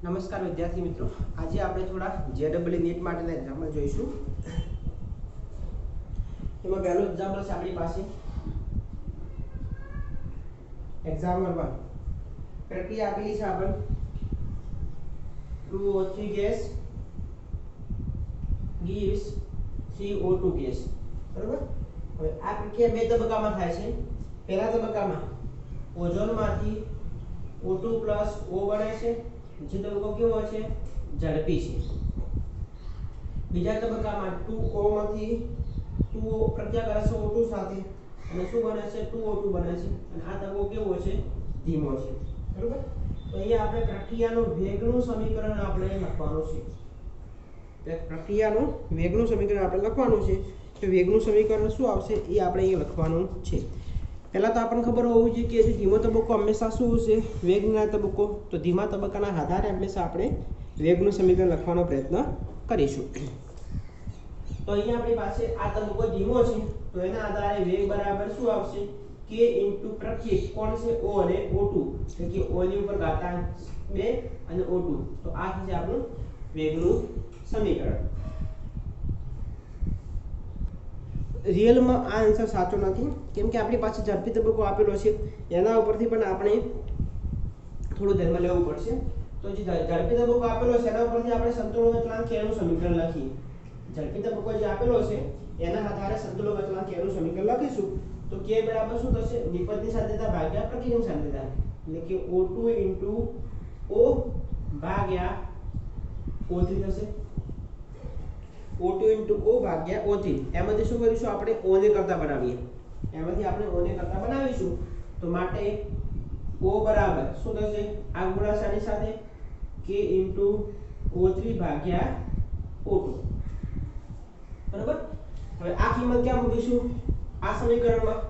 નમસ્કાર વિદ્યાર્થી મિત્રો, આજે આપણે થોડા જેડબલ નીટ માટેના એક્ઝામ્પલ જોઈશું. એમાં પહેલું એક્ઝામ્પલ છે આપણી પાસે એક્ઝામ્પલ 1. પ્રક્રિયા આપેલી છે આપણે 2O3 gas gives 3O2 gas. બરાબર. હવે આ પ્રક્રિયા બે તબક્કામાં થાય છે. પહેલા તબક્કામાં ઓઝોનમાંથી O2 O બને છે. જે તબક્કો કેવો છે? ઝડપી છે. બીજા તબક્કામાં 2O માંથી 2O પ્રક્રિયા કરે છે O2 સાથે અને શું બને છે? 2O2 બને છે. અને આ તબક્કો કેવો છે? ધીમો છે. બરાબર. તો અહીંયા આપણે પ્રક્રિયાનું વેગનું સમીકરણ આપણે લખવાનું છે. પ્રક્રિયાનું વેગનું સમીકરણ આપણે લખવાનું છે. તો વેગનું સમીકરણ શું આવશે એ આપણે અહીં લખવાનું છે. પહેલા તો આપણને ખબર હોવી જોઈએ કે ધીમો તબક્કો હંમેશા શું હશે? વેગના તબક્કો. તો ધીમા તબક્કાના આધારે હંમેશા આપણે વેગનું સમીકરણ લખવાનો પ્રયત્ન કરીશું. તો અહીંયા આપણી પાસે આ તબક્કો ધીમો છે, તો એના આધારે વેગ બરાબર શું આવશે? k * પ્રત્યેક કોણ છે? O અને O2. એટલે કે O ની ઉપર ઘાતાંક 2 અને O2. તો આ થશે આપણું વેગનું સમીકરણ. રિયલમાં આ આન્સર સાચો નથી, કેમ કે આપણી પાસે ઝડપી તબક્કો આપેલો છે. એના ઉપરથી પણ આપણે થોડું ધ્યાનમાં લેવું પડશે. તો જે ઝડપી તબક્કો આપેલો છે એના ઉપરથી આપણે સંતુલન અચળાંક k નું સમીકરણ લખીએ. ઝડપી તબક્કો જે આપેલો છે એના આધારે સંતુલન અચળાંક k નું સમીકરણ લખીશું. તો k બરાબર શું થશે? નિપજની સાંદ્રતા ભાગ્યા પ્રક્રિયાની સાંદ્રતા. એટલે કે O2 * O ભાગ્યા O3 થશે. O2 * O ભાગ્યા O3. એમાંથી શું કરીશું? આપણે O ને કરતા બનાવીએ. એમાંથી આપણે O ને કરતા બનાવીશું. તો માટે O બરાબર શું થશે? આ ગુણાકારની સાથે k * O3 ભાગ્યા O2. બરાબર. હવે આ કિંમત ક્યાં મૂકીશું? આ સમીકરણમાં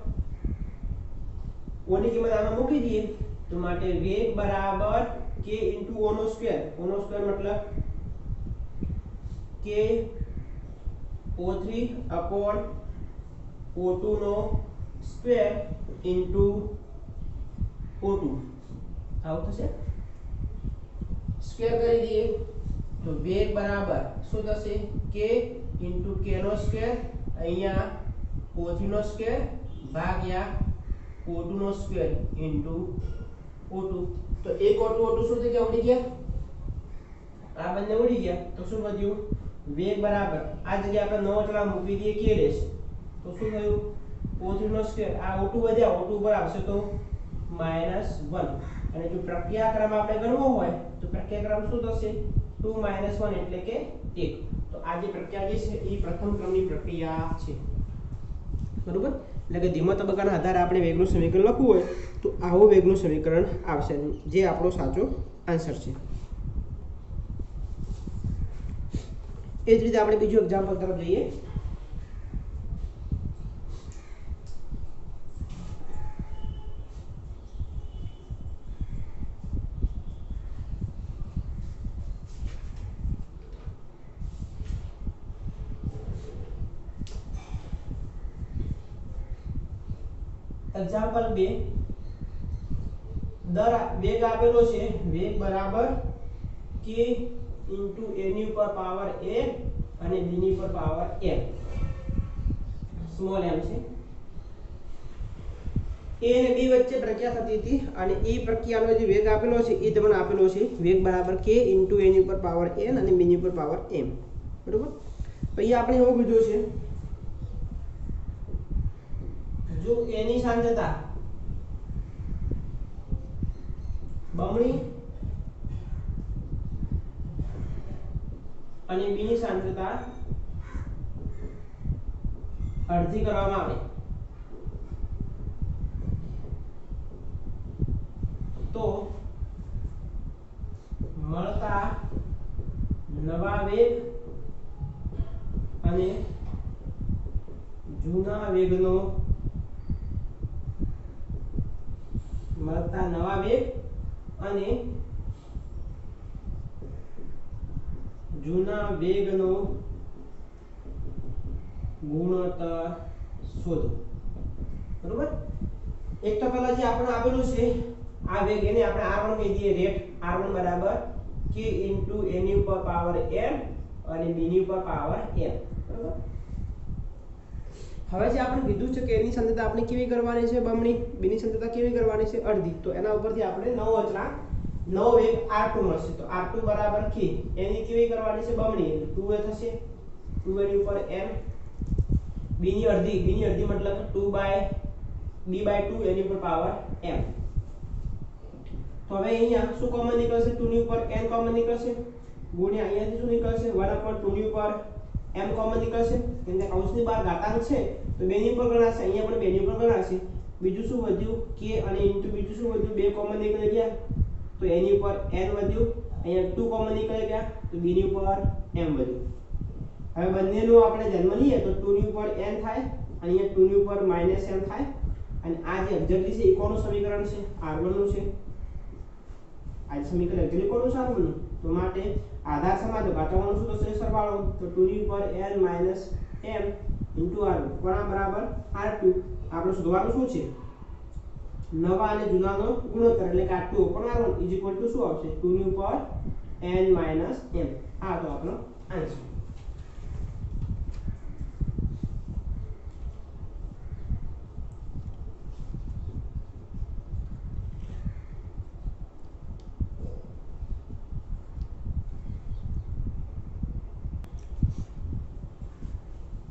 O ની કિંમત આમાં મૂકી દઈએ. તો માટે વેગ બરાબર k * O નો સ્ક્વેર. O નો સ્ક્વેર મતલબ k O3 upon O2 નો સ્ક્વેર into O2. આવું થશે. સ્ક્વેર કરી દઈએ તો વેગ બરાબર શું થશે? k * k નો સ્ક્વેર અહીંયા O3 નો સ્ક્વેર ભાગ્યા O2 નો સ્ક્વેર into O2. તો એક O2 શું થઈ ગયા? ઉડી ગયા. આ બંને ઉડી ગયા. તો શું વધ્યું? વેગ બરાબર આ જગ્યાએ આપણે નવો અચળાંક મૂકી દઈએ k ડેશ. તો શું થયું? O3 નો સ્ક્વેર આ O2 વધ્યા. O2 ઉપર આવશે તો -1. અને જો પ્રક્રિયા ક્રમ આપણે ગણવો હોય તો પ્રક્રિયા ક્રમ શું થશે? 2 - 1 એટલે કે 1. તો આ જે પ્રક્રિયા જે છે એ પ્રથમ ક્રમની પ્રક્રિયા છે. બરોબર. એટલે કે ધીમા તબક્કાના આધારે આપણે વેગનું સમીકરણ લખવું હોય તો આવું વેગનું સમીકરણ આવશે, જે આપણો સાચો આન્સર છે. એ જ રીતે આપણે બીજું એક્ઝામ્પલ તરફ જઈએ. એક્ઝામ્પલ 2. વેગ આપેલો છે. વેગ બરાબર k * a ની ઉપર પાવર a અને b ની ઉપર પાવર m. સ્મોલ m છે. a અને b વચ્ચે પ્રક્રિયા થતી હતી અને એ પ્રક્રિયાનો જે વેગ આપેલો છે એ તમને આપેલો છે. વેગ બરાબર k * a ની ઉપર પાવર n અને b ની ઉપર પાવર m. બરોબર. તો અહીંયા આપણે એવું કીધું છે, જો a ની સાંદ્રતા બમણી અને b ની સાંદ્રતા અડધી કરવામાં આવે તો મળતા નવા વેગ અને જૂના વેગનો ગુણોત્તર શોધો. બરોબર. એક તો પહેલા જે આપણે આપેલું છે આ વેગ એને આપણે r1 કહી દઈએ. રેટ r1 બરાબર k ઇન્ટુ a ની ઉપર પાવર m અને b ની ઉપર પાવર m, બરાબર. હવે જે આપણે કીધું છે કે એની સાંદ્રતા આપણે કેવી કરવાની છે બમણી, b ની સાંદ્રતા કેવી કરવાની છે અડધી. તો એના ઉપરથી આપણે નવો અચળાંક નવો વેગ r2 મળશે. તો r2 બરાબર k, એની કેવી કરવાની છે બમણી, એટલે 2a થશે, 2a ની ઉપર m, b ની અડધી મતલબ 2/b/2 એની ઉપર પાવર m. તો હવે અહીંયા શું કોમન નીકળશે, 2 ની ઉપર n કોમન નીકળશે, ગુણ્યા અહીંયાથી શું નીકળશે 1/2 ની ઉપર m કોમન નીકળશે, કેમ કે કૌંસની બહાર ઘાતાંક છે તો 2 ની ઉપર ગણાશે, અહીંયા પણ 2 ની ઉપર ગણાશે. બીજું શું વધ્યું k અને ઇન્ટુ બીજું શું વધ્યું 2 કોમન નીકળી ગયા તો એની ઉપર n વધ્યું, અહીંયા 2 કોમન નીકળી ગયા તો b ની ઉપર m વધ્યું. હવે બંનેનો આપણે જન્મ લઈએ તો 2 ની ઉપર n થાય અને અહીંયા 2 ની ઉપર -m થાય. અને આ જે એક્ઝેક્ટલી છે એ કોનું સમીકરણ છે, r1 નું છે. આ સમીકરણ એક્ઝેક્ટલી કોનું છે, r1 નું. તો માટે આધાર સમાન ઘાતાંકોનો શું થશે સરવાળો, તો 2 ની ઉપર n - m ઇન્ટુ r1 કોના બરાબર r2. આપણે શોધવાનું શું છે, નવા અને જૂનાનો ગુણોત્તર, એટલે કે r2 પણ r1 = શું આવશે 2 ની ઉપર n - m. આ તો આપણો આન્સર.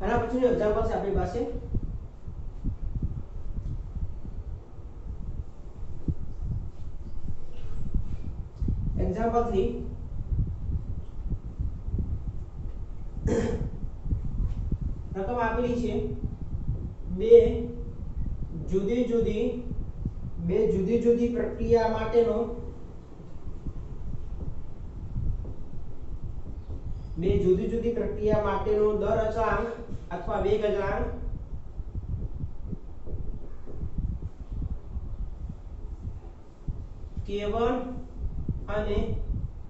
આના પછીનું એક્ઝામ્પલ છે આપણી પાસે એક્ઝામ્પલ 3. રકમ આપેલી છે બે જુદી જુદી પ્રક્રિયા માટેનો દર અચળાંક અથવા વેગ અચળાંક k1 અને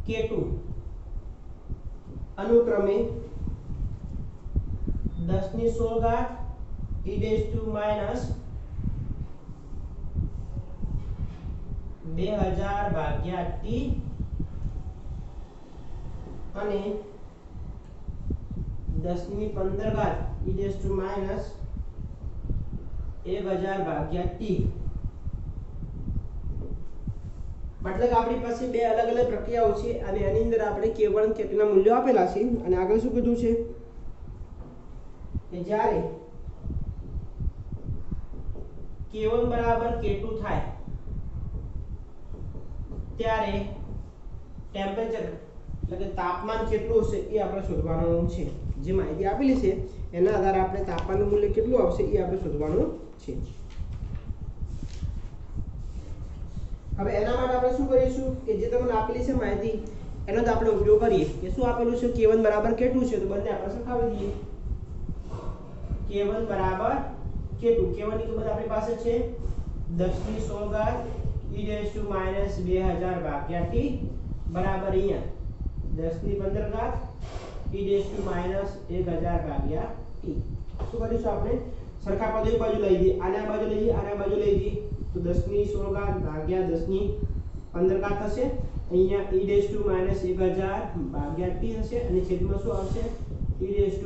k2 અનુક્રમે 10^16 e - 2000/t અને 10^15 e - 1000/t. मतलब કે આપણી પાસે બે અલગ અલગ પ્રક્રિયાઓ છે અને એની અંદર આપણે k1 k2 ના મૂલ્યો આપેલા છે અને આગળ શું કીધું છે કે જ્યારે k1 બરાબર k2 થાય ત્યારે ટેમ્પરેચર એટલે કે તાપમાન કેટલું હશે એ આપણે શોધવાનું છે. જે માહિતી આપેલી છે એના આધારે આપણે તાપમાનનું મૂલ્ય કેટલું આવશે એ આપણે શોધવાનું છે. હવે એના માટે આપણે શું કરીશું કે જે તમને આપેલી છે માહિતી એનો જ આપણે ઉપયોગ કરીએ. કે શું આપેલું છે k1 બરાબર k2 છે તો બંને આપણે સરખાવી દઈએ. k1 બરાબર k2, k1 ની કિંમત આપણી પાસે છે 10^16 e - 2000/t બરાબર અહીંયા 10^15 e - 1000/t. શું કરીશું આપણે સરખા પદો એક બાજુ લઈ દઈએ, આને આ બાજુ લઈ જઈએ, આને આ બાજુ લઈ જઈએ તો 10^16 ભાગ્યા 10^15 થશે. અહીંયા e - 1000/t થશે અને છેદમાં શું આવશે e -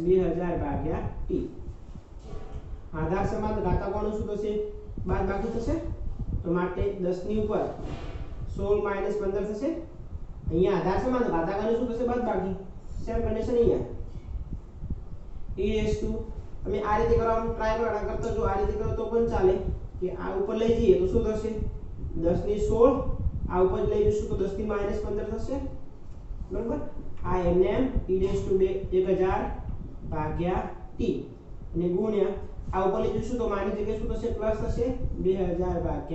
2000/t. આધાર સમાન ઘાતાંકોનો શું થશે બાદબાકી થશે. તો માટે 10 ની ઉપર 16 - 15 થશે. અહીંયા આધાર સમાન ઘાતાંકોનો શું થશે બાદબાકી. સેમ કન્ડિશન અહીંયા e તમે આ રીતે કરવાનું ટ્રાય કરો, આના કરતા જો આ રીતે કરો તો પણ ચાલે કે આ ઉપર લઈ જઈએ તો શું થશે 10^16 આ ઉપર લઈ જઈશું તો 10^-15 થશે, બરાબર. આ એમને e - 1000/t અને ગુણ્યા આ ઉપર લઈ જઈશું તો માની જગ્યાએ શું થશે પ્લસ થશે 2000/t.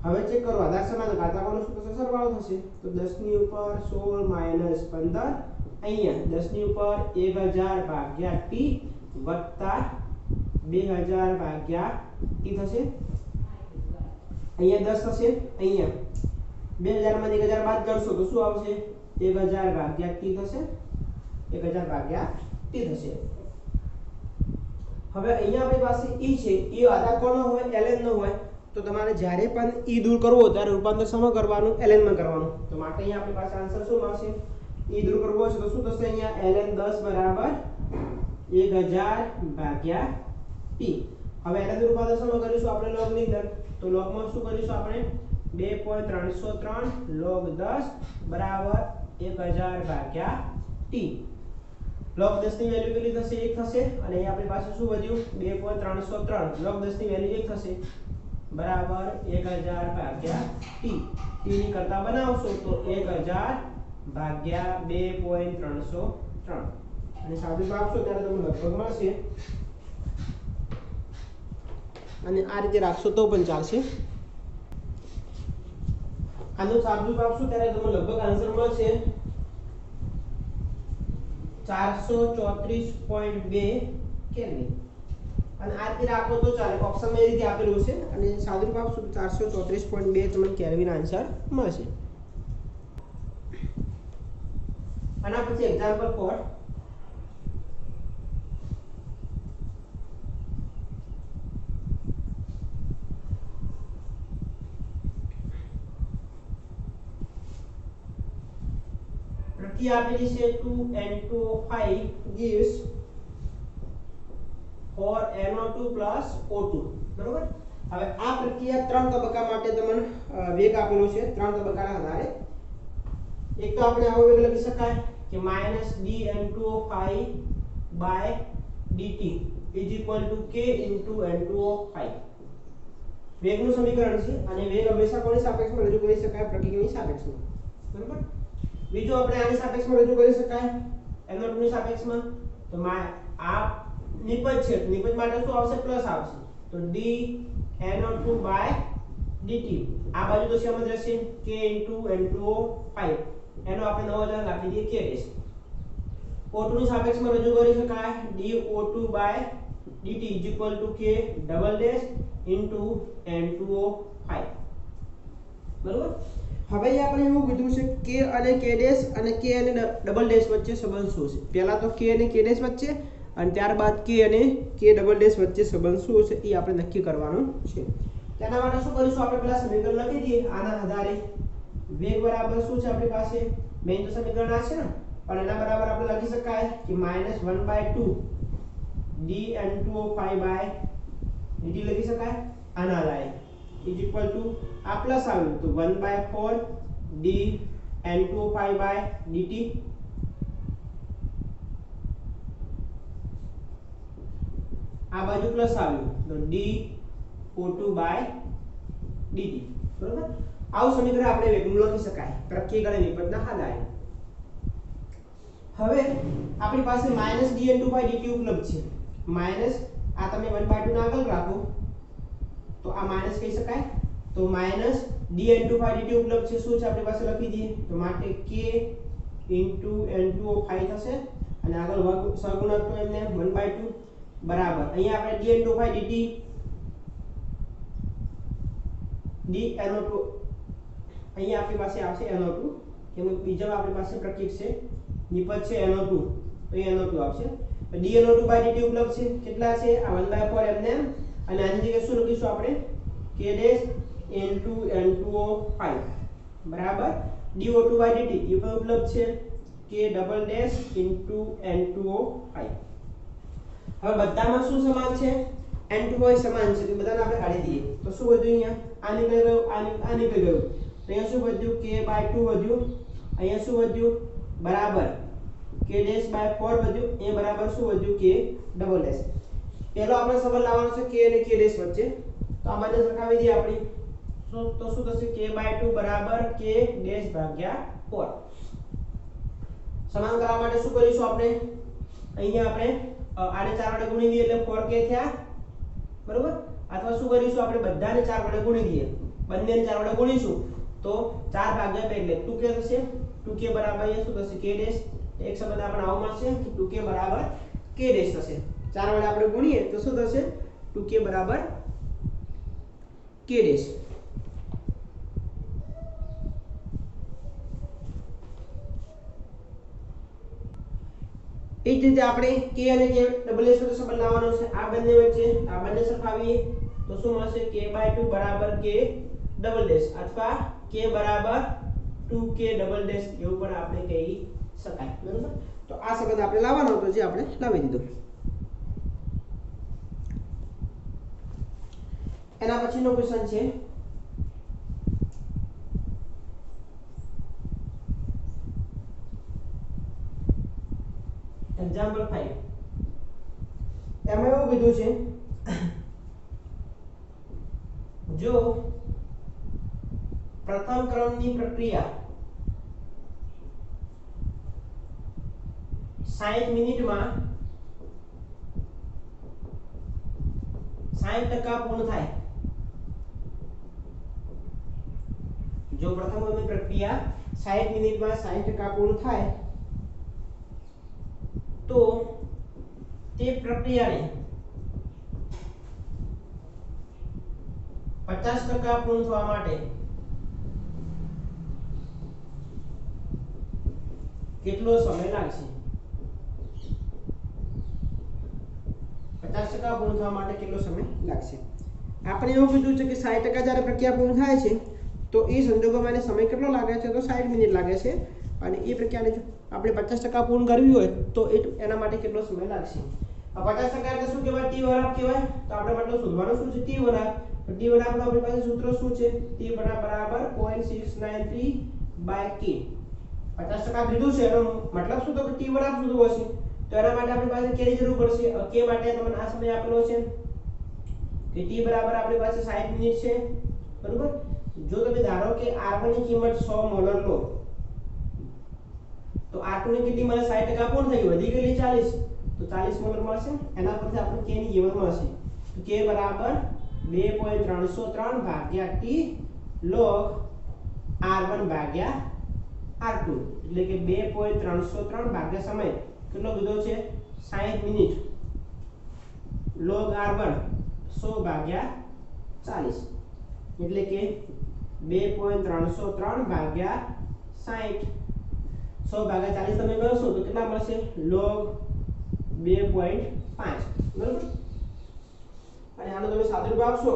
હવે ચેક કરો આધાર સમાન ઘાતાંકોનો શું થશે સરવાળો થશે તો 10 ની ઉપર 16 - 15 અહીંયા 10 ની ઉપર 1000/t વત્તા 2000/t થશે. અહીંયા 10 થશે, અહીંયા 2000 માંથી 1000 બાદ કરશો તો શું આવશે 1000/t થશે, 1000/t થશે. હવે અહીંયા આપણી પાસે e છે, e આધાર કોનો હોય ln નો હોય તો તમારે જ્યારે પણ ઈ દૂર કરવો હોય ત્યારે રૂપાંતર શેમાં કરવાનું ln માં કરવાનું તો માટે અહીંયા આપણી પાસે આન્સર શું મળશે ઈ દૂર કરવો છે તો શું થશે અહીંયા ln 10 બરાબર 1000 ભાગ્યા t હવે ln રૂપાંતર શેમાં કરીશું આપણે log ની અંદર તો log માં શું કરીશું આપણે 2.303 log 10 બરાબર 1000 ભાગ્યા t log 10 ની વેલ્યુ કેટલી થશે 1 થશે અને અહીં આપણી પાસે શું વધ્યું 2.303 log 10 ની વેલ્યુ 1 થશે બરાબર 1000 ભાગ્યા t t ની કરતા બનાવશો તો 1000 ભાગ્યા 2.303 અને સાદું આપશો ત્યારે તમને લગભગ મળશે અને આ રીતે રાખશો તો પણ ચાલશે આનું સાદું આપશો ત્યારે તમને લગભગ આન્સર મળશે 434.2 કેલ્વિન અને આ રીતે રાખો તો ચાલે ઓપ્શનમાં એ રીતે આપેલું છે અને સાદું આપશો તો 434.2 તમને કેલ્વિન આન્સર મળશે આના પછી એક્ઝામ્પલ 4 પ્રક્રિયા આપેલી છે 2N2O5 gives 4NO2 O2 બરોબર હવે આ પ્રક્રિયા ત્રણ તબક્કા માટે તમને વેગ આપેલો છે ત્રણ તબક્કાના આધારે એક તો આપણે આવો વેગ લખી શકાય કે -dN2O5 /dt = k N2O5 વેગનું સમીકરણ છે અને વેગ હંમેશા કોની સાપેક્ષમાં રજૂ કરી શકાય પ્રક્રિયાની સાપેક્ષમાં બરોબર બીજો આપણે આની સાપેક્ષમાં રજૂ કરી શકાય NO2 ની સાપેક્ષમાં તો આ નિપજ છે નિપજ માટે શું આવશે પ્લસ આવશે તો d NO2/dt આ બાજુ તો સેમ જ રહેશે k N2O5 એનો આપણે નવો અચળાંક આપી દઈએ k ડેશ O2 ની સાપેક્ષમાં રજૂ કરી શકાય dO2/dt = k double dash N2O5 બરોબર હવે આપણે એવું કીધું છે k અને k ડેશ અને k અને ડબલ ડેશ વચ્ચે સંબંધ શું છે પહેલા તો k અને k ડેશ વચ્ચે અને ત્યારબાદ k અને k ડબલ ડેશ વચ્ચે સંબંધ શું છે એ આપણે નક્કી કરવાનું છે તેના માટે શું કરીશું આપણે પહેલા સમીકરણ લખી દઈએ આના આધારે વેગ બરાબર શું છે આપણી પાસે મેઈન તો સમીકરણ આ છે ને પણ એના બરાબર આપણે લખી શકાય કે -1/2 dN2O5/dt લખી શકાય આના આધારે = આ પ્લસ આવ્યું તો 1/4 dN2O5/dt આ બાજુ પ્લસ આવ્યું તો dO2/dt બરોબર આવું સમીકરણ આપણે વેગનું લખી શકાય પ્રક્રિયા નિપજના આધારે હવે આપણી પાસે -dN2/dt ઉપલબ્ધ છે માઈનસ આ તમે 1/2 ના આગળ રાખો તો આ માઈનસ કહી શકાય તો -dN2/dt ઉપલબ્ધ છે શું છે આપણી પાસે લખી દઈએ તો માટે k N2O5 થશે અને આગળ સહગુણક તો એમને 1/2 બરાબર અહીંયા આપણે dN2/dt dNO2 અહીંયા આપણી પાસે આવશે NO2 કેમ બીજા આપણી પાસે પ્રતીક છે નિપજ છે NO2 તો એ NO2 આવશે તો dNO2/dt ઉપલબ્ધ છે કેટલા છે આ 1/4 એમને અને આની જગ્યાએ શું લખીશું આપણે k ડેશ N2O5 બરાબર dO2/dt એ પણ ઉપલબ્ધ છે k ડબલ ડેશ N2O5 હવે બધામાં શું સમાન છે N2O સમાન છે તો બધાને આપણે કાઢી દઈએ તો શું વધ્યું અહીંયા આ નીકળી ગયું આ નીકળી ગયું તો અહીંયા શું વધ્યું k/2 વધ્યું અહીંયા શું વધ્યું બરાબર k ડેશ / 4 વધ્યું એ બરાબર શું વધ્યું k ડબલ ડેશ પહેલો આપણે સંબંધ લાવવાનો છે k અને k ડેશ વચ્ચે તો આ બંને સરખાવી દઈએ આપણે તો શું થશે k/2 બરાબર k ડેશ ભાગ્યા 4 સમાન કરવા માટે શું કરીશું આપણે અહીંયા આપણે આને 4 વડે ગુણી દઈએ એટલે 4k થયા બરોબર અથવા શું કરીશું આપણે બધાને 4 વડે ગુણી દઈએ બંનેને 4 વડે ગુણીશું તો 4 ભાગ્યા 2 એટલે 2k થશે 2k બરાબર અહીંયા શું થશે k ડેશ એક સંબંધ આપણે આવો મળશે કે 2k બરાબર k ડેશ થશે 4 વડે આપણે ગુણીએ તો શું થશે 2k બરાબર k ડેશ એ જ રીતે આપણે k અને k ડબલ ડેશ વચ્ચે સંબંધ લાવવાનો છે આ બંને વચ્ચે આ બંને સરખાવીએ તો શું મળશે k/2 બરાબર k ડબલ ડેશ અથવા k બરાબર 2k ડબલ ડેશ એવું પણ આપણે કહી શકાય બરાબર। તો આ સંબંધ આપણે લાવવાનો હતો જે આપણે લાવી દીધો। એના પછીનો ક્વેશ્ચન છે એક્ઝામ્પલ 5। એમાં એવું કીધું છે જો પ્રથમ ક્રમની પ્રક્રિયા 60 મિનિટમાં 60% પૂર્ણ થાય। જો પ્રથમ ક્રમની પ્રક્રિયા 60 મિનિટમાં 60% પૂર્ણ થાય તો તે પ્રક્રિયાને 50% પૂર્ણ થવા માટે કેટલો સમય લાગશે? 50% પૂર્ણ થવા માટે કેટલો સમય લાગશે? આપણે એવું કીધું છે કે 60% જ્યારે પ્રક્રિયા પૂર્ણ થાય છે તો એ સંજોગોમાં એને સમય કેટલો લાગે છે તો 60 મિનિટ લાગે છે અને એ પ્રક્રિયાને જો આપણે 50% પૂર્ણ કરવી હોય તો એના માટે કેટલો સમય લાગશે? આ 50% એટલે શું કહેવાય? ટી વરાપ કહેવાય। તો આપણે મતલબ શોધવાનું શું છે? ટી વરાપ। તો ટી વરાપનો આપણી પાસે સૂત્ર શું છે? ટી વરાપ બરાબર 0.693/k। 50% કીધું છે એનો મતલબ શું? તો કે ટી વરાપ શોધવો છે તો એના માટે આપણી પાસે કેની જરૂર પડશે? k માટે તમને આ સમય આપેલો છે કે ટી બરાબર આપણી પાસે 60 મિનિટ છે બરોબર। જો તમે ધારો કે r1 ની કિંમત 100 મોલર લો તો r2 ની કેટલી મળે? 60% પૂર્ણ થઈ વધી ગયેલી 40 તો 40 મોલર મળશે। એના પરથી આપણે k ની કિંમત મળશે તો k બરાબર 2.303 ભાગ્યા t log r1 ભાગ્યા r2 એટલે કે 2.303 ભાગ્યા સમય કેટલો કીધો છે? 60 મિનિટ log r1 100 ભાગ્યા 40 એટલે કે 2.303 ભાગ્યા 60 100 ભાગ્યા 40 તમે કરશો તો કેટલા મળશે? log 2.5 બરાબર। અને આનો તમે સાદુરૂપ આપશો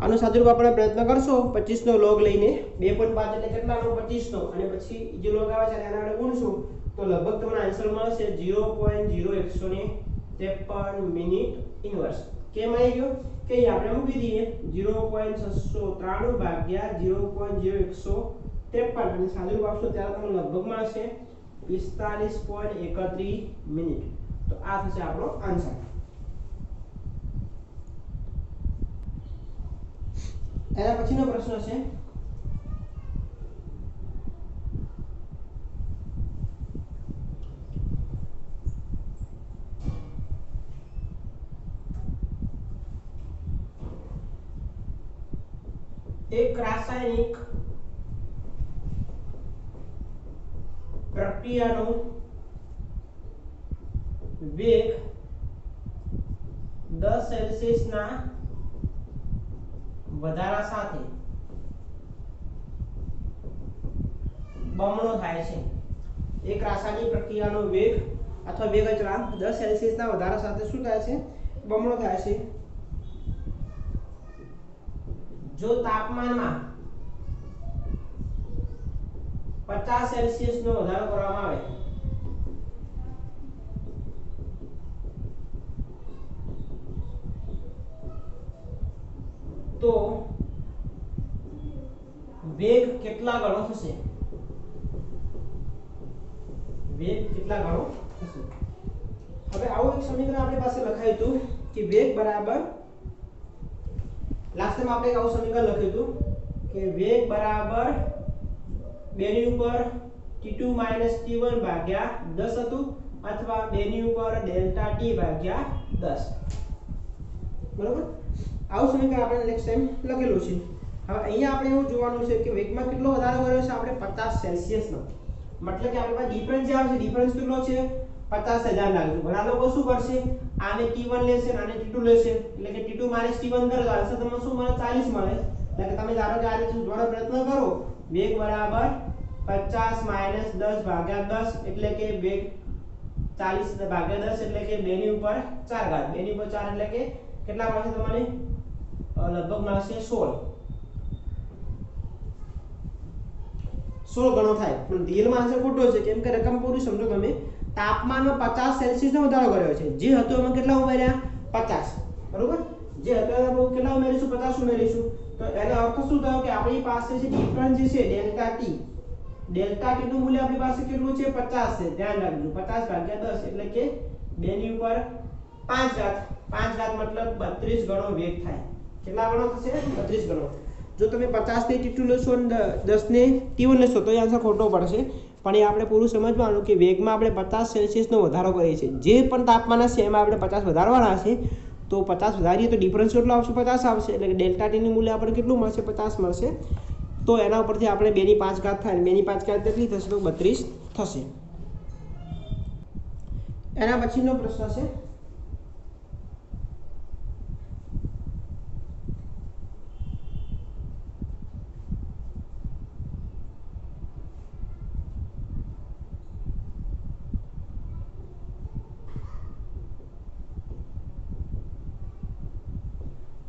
આનો સાદુરૂપ આપણે પ્રયત્ન કરશો 25 નો log લઈને 2.5 એટલે કેટલાનો? 25 નો અને પછી જે log આવે છે એના વડે ગુણશો તો લગભગ તમને આન્સર મળશે 0.0153 મિનિટ ઇન્વર્સ। કેમ આવી ગયો કે અહીં આપણે મૂકી દઈએ 0.693 ભાગ્યા 0.0153 અને સાદુરૂપ આપશો ત્યારે તમને લગભગ મળશે 45.31 મિનિટ। તો આ થશે આપણો આન્સર। એના પછીનો પ્રશ્ન છે એક રાસાયણિક પ્રક્રિયાનો વેગ 10 સેલ્સિયસના વધારા સાથે બમણો થાય છે। એક રાસાયણિક પ્રક્રિયાનો વેગ અથવા વેગ અચળાંક 10 સેલ્સિયસના વધારા સાથે શું થાય છે? બમણો થાય છે। જો તાપમાનમાં 50 સેલ્સિયસ નો વધારો કરવામાં આવે તો વેગ કેટલા ગણો થશે? વેગ કેટલા ગણો થશે? હવે આવું એક સમીકરણ આપણી પાસે લખાયું હતું કે વેગ બરાબર લાસ્ટ ટાઈમ આપણે એક આવું સમીકરણ લખ્યું હતું કે વેગ બરાબર 2 ની ઉપર t2 t1 ભાગ્યા 10 હતું અથવા 2 ની ઉપર ડેલ્ટા t ભાગ્યા 10 બરોબર। આવું સમીકરણ આપણે નેક્સ્ટ ટાઈમ લખેલું છે। હવે અહીંયા આપણે એવું જોવાનું છે કે વેગમાં કેટલો વધારો કર્યો છે આપણે 50 સેલ્સિયસ નો मतलब કે આપણી પાસે ડિફરન્સ જે આવશે ડિફરન્સ કેટલો છે 50000 લાગશે। ઘણા લોકો શું કરશે આને t1 લેશે અને આને t2 લેશે એટલે કે t2 t1 કરો તો આન્સર તમને શું મળે 40 મળે। એટલે કે તમે ધારો કે આ રીતે શોધવાનો પ્રયત્ન કરો વેગ બરાબર 50 માઇનસ 10 ભાગ્યા 10 એટલે કે 40 ભાગ્યા 10 એટલે કે 2 ની ઉપર 4 ઘાત 2 ની ઉપર 4 એટલે કે કેટલા મળશે તમને લગભગ મળશે 16 ગણો થાય પણ રિયલમાં આન્સર ખોટો છે કેમ કે રકમ પૂરી સમજો તમે તાપમાનમાં 50 સેલ્સિયસ નો વધારો કર્યો છે જે હતો એમાં કેટલા ઉમેર્યા 50 બરોબર જે હતો એમાં કેટલા ઉમેરીશું 50 ઉમેરીશું તો એનો અર્થ શું થયો કે આપણી પાસે જે ડિફરન્સ જે છે ડેલ્ટા ટી નું મૂલ્ય આપણી પાસે કેટલું છે 50 છે ધ્યાન રાખજો 50 ભાગ્યા 10 એટલે કે 2 ની ઉપર 5 ઘાત મતલબ 32 ગણો વેગ થાય કેટલા ગણો થશે 32 ગણો જો તમે 50 ને t2 લેશો અને 10 ને t1 લેશો તો એ આન્સર ખોટો પડશે પણ એ આપણે પૂરું સમજવાનું કે વેગમાં આપણે 50 સેલ્સિયસ નો વધારો કરીએ છીએ જે પણ તાપમાન હશે એમાં આપણે 50 વધારવાના છે તો 50 વધારીએ તો ડિફરન્સ કેટલો આવશે 50 આવશે એટલે કે ડેલ્ટા ટી નું મૂલ્ય આપણે કેટલું મળશે 50 મળશે તો એના ઉપરથી આપણે 2 ની 5 ઘાત થાય 2 ની 5 ઘાત કેટલી થશે તો 32 થશે એના પછીનો પ્રશ્ન છે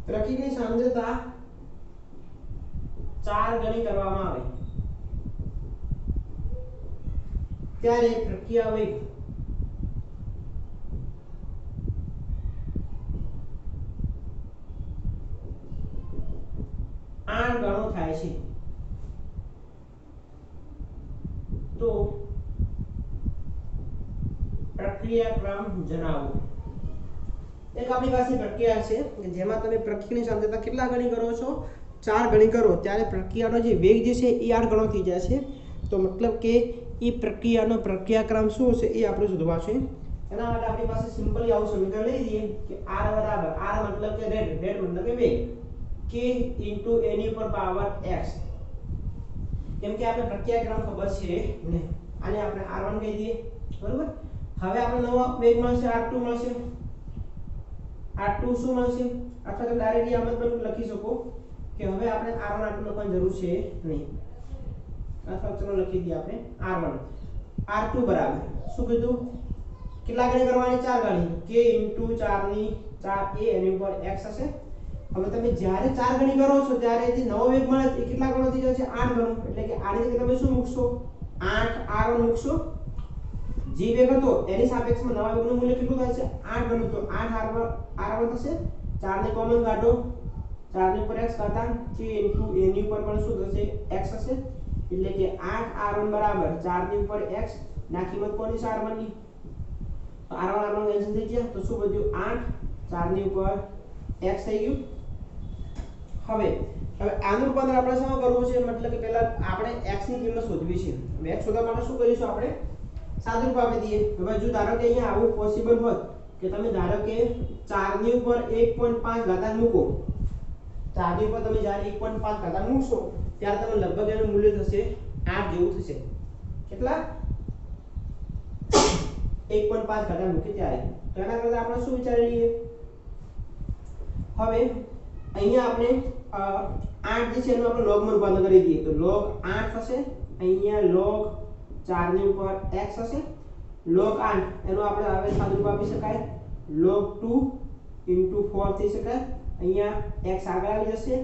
પ્રક્રિયાની સાંદ્રતા 4 ગણી કરવામાં આવે ત્યારે પ્રક્રિયા વેગ 8 ગણો થાય છે તો પ્રક્રિયા ક્રમ જણાવો એક આપણી પાસે પ્રક્રિયા છે કે જેમાં તમે પ્રક્રિયાની સાંદ્રતા કેટલા ગણી કરો છો 4 ગણી કરો ત્યારે પ્રક્રિયાનો જે વેગ જે છે એ 8 ગણો થઈ જાય છે તો મતલબ કે એ પ્રક્રિયાનો પ્રક્રિયાક્રમ શું છે એ આપણે શોધવા છે એના માટે આપણી પાસે સિમ્પલી આવું સમીકરણ લઈ લઈએ કે r બરાબર r મતલબ કે રેડ મતલબ કે વેગ k * a ની ઉપર પાવર x કેમ કે આપણે પ્રક્રિયાક્રમ ખબર છે ને આને આપણે r1 કહી દઈએ બરોબર હવે આપણે નવો વેગ મળશે r2 મળશે r2 શું મળશે અથવા તો ડાયરેક્ટલી આમ જ પણ લખી શકો કે હવે આપણે r1 r2 લખવાની જરૂર છે નહીં અથવા ચલો લખી દઈએ આપણે r1 r2 બરાબર શું કીધું કેટલા ગણી કરવાની 4 ગણી k * 4 ની 4 a એની ઉપર x હશે હવે તમે જ્યારે 4 ગણી કરો છો ત્યારે જે નવો વેગ મળે એ કેટલા ગણો થઈ જશે 8 ગણો એટલે કે આની જગ્યાએ તમે શું મૂકશો 8 r1 મૂકશો જે વેગ હતો એની સાપેક્ષમાં નવા વેગનું મૂલ્ય કેટલું થશે 8 ગણું તો 8 r1 થશે 4 ને કોમન કાઢો 4 ની ઉપર x ઘાતાંક k * a ની ઉપર પણ શું થશે x હશે એટલે કે 8 r1 બરાબર 4 ની ઉપર x ના કિંમત કોની છે r1 ની તો r1 કેન્સલ થઈ ગયા તો શું વધ્યું 8 4 ની ઉપર x થઈ ગયું હવે આનું રૂપાંતર આપણે શું કરવું છે મતલબ કે પહેલા આપણે x ની કિંમત શોધવી છે હવે x શોધવા માટે શું કરીશું આપણે સાદુરૂપ આપી દઈએ હવે જો ધારો કે અહીંયા આવું પોસિબલ હોત કે તમે ધારો કે 4 ની ઉપર 1.5 ઘાતાંક મૂકો 4 ની ઉપર તમે જ્યારે 1.5 ઘાતાંક મૂકશો ત્યારે તમને લગભગ એનું મૂલ્ય થશે 8 જેવું થશે કેટલા 1.5 ઘાતાંક મૂકે ત્યારે તો એના કરતા આપણે શું વિચારી લઈએ હવે અહીંયા આપણે 8 જે છે એનું આપણે log માં રૂપાંતર કરી દઈએ તો log 8 થશે અહીંયા log 4 ની ઉપર x હશે log 8 એનો આપણે હવે સાદુરૂપ આપી શકાય log 2 * 4 થઈ શકાય અહીંયા x આગળ આવી જશે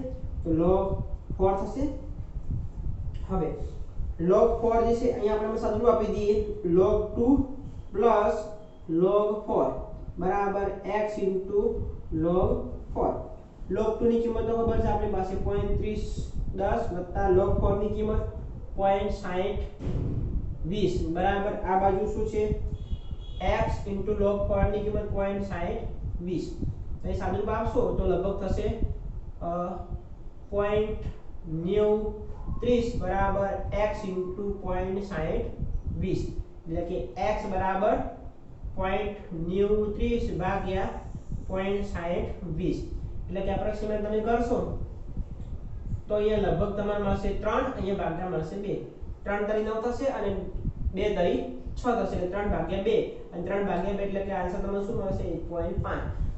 તો log 4 થશે હવે log 4 જે છે અહીંયા આપણે સાદુરૂપ આપી દઈએ log 2 + log 4 બરાબર x * log 4 log 2 ની કિંમત તો ખબર છે આપણી પાસે 0.3010 log 4 ની કિંમત 0.6020 બરાબર આ બાજુ શું છે x * log 4 ની કિંમત 0.6020 તો એ સાદુરૂપ આપશો તો લગભગ થશે 0.9030 બરાબર x * 0.6020 એટલે કે x બરાબર 0.9030 ભાગ્યા 0.6020 એટલે કે એપ્રોક્સિમેટ તમે કરશો તો અહીંયા લગભગ તમારે મળશે 3 અહીંયા ભાગ્યા મળશે 2 3 તરી 9 થશે અને 2 તરી 6 થશે એટલે 3 ભાગ્યા 2 અને 3 ભાગ્યા 2 એટલે કે આન્સર તમને શું મળશે 1.5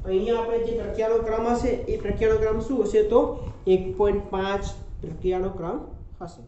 તો અહીંયા આપણે જે પ્રક્રિયાનો ક્રમ હશે એ પ્રક્રિયાનો ક્રમ શું હશે તો 1.5 પ્રક્રિયાનો ક્રમ હશે